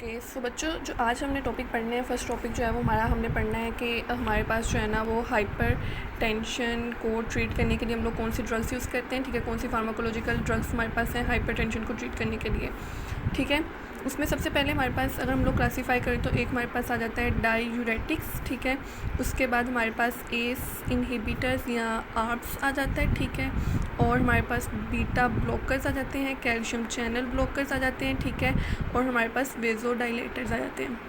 Okay so बच्चों, जो आज हमने टॉपिक पढ़ने हैं, फर्स्ट टॉपिक जो है वो हमारा हमने पढ़ना है कि हमारे पास जो है ना वो हाइपर टेंशन को ट्रीट करने के लिए हम लोग कौन सी ड्रग्स यूज़ करते हैं। ठीक है, कौन सी फार्माकोलॉजिकल ड्रग्स हमारे पास हैं हाइपर टेंशन को ट्रीट करने के लिए। ठीक है, उसमें सबसे पहले हमारे पास अगर हम लोग क्लासीफाई करें तो एक हमारे पास आ जाता है डायूरेटिक्स। ठीक है, उसके बाद हमारे पास एस इनहिबिटर्स या आर्ब्स आ जाता है। ठीक है, और हमारे पास बीटा ब्लॉकर्स आ जाते हैं, कैल्शियम चैनल ब्लॉकर्स आ जाते हैं। ठीक है, और हमारे पास वेज़ोडाइलेटर्स आ जाते हैं।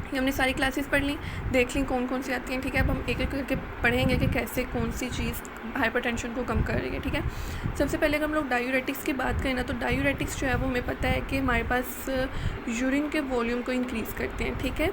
ये हमने सारी क्लासेस पढ़ ली, देख ली कौन कौन सी आती हैं। ठीक है, अब हम एक एक करके पढ़ेंगे कि कैसे कौन सी चीज़ हाइपरटेंशन को कम कर रही है। ठीक है, सबसे पहले अगर हम लोग डायूरेटिक्स की बात करें ना, तो डायूरेटिक्स जो है वो हमें पता है कि हमारे पास यूरिन के वॉल्यूम को इंक्रीज़ करते हैं। ठीक है,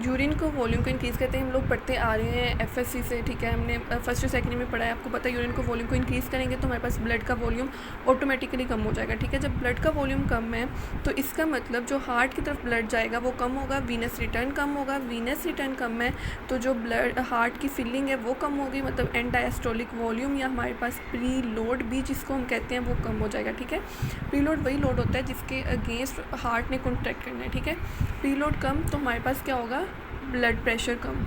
यूरिन को वॉल्यूम को इंक्रीज़ करते हैं, हम लोग पढ़ते आ रहे हैं एफएससी से। ठीक है, हमने फर्स्ट और सेकेंड में पढ़ा है, आपको पता है यूरिन को वॉल्यूम को इंक्रीज़ करेंगे तो हमारे पास ब्लड का वॉल्यूम ऑटोमेटिकली कम हो जाएगा। ठीक है, जब ब्लड का वॉल्यूम कम है तो इसका मतलब जो हार्ट की तरफ ब्लड जाएगा वो कम होगा, वीनस रिटर्न कम होगा। वीनस रिटर्न कम है तो जो ब्लड हार्ट की फिलिंग है वो कम होगी, मतलब एंड डायस्टोलिक वॉल्यूम या हमारे पास प्री लोड भी जिसको हम कहते हैं वो कम हो जाएगा। ठीक है, प्री लोड वही लोड होता है जिसके अगेंस्ट हार्ट ने कॉन्ट्रैक्ट करना है। ठीक है, प्री लोड कम तो हमारे पास क्या होगा, ब्लड प्रेशर कम,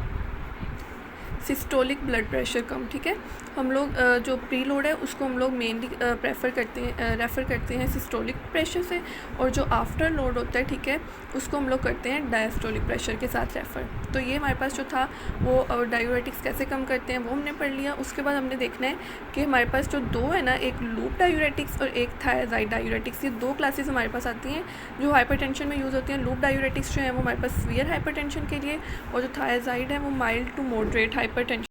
सिस्टोलिक ब्लड प्रेशर कम। ठीक है, हम लोग जो प्री लोड है उसको हम लोग मेनली रेफ़र करते हैं सिस्टोलिक प्रेशर से, और जो आफ्टर लोड होता है ठीक है उसको हम लोग करते हैं डायस्टोलिक प्रेशर के साथ रेफ़र। तो ये हमारे पास जो था वो डायूरेटिक्स कैसे कम करते हैं वो हमने पढ़ लिया। उसके बाद हमने देखना है कि हमारे पास जो दो है ना, एक लूप डायूरेटिक्स और एक थायराइड डायूरेटिक्स, ये दो क्लासेस हमारे पास आती हैं जो हाइपरटेंशन में यूज़ होती हैं। लूप डायूरेटिक्स जो है वो हमारे पास सीवियर हाइपरटेंशन के लिए, और जो थायराइड है वो माइल्ड टू मॉडरेट हाइपरटेंशन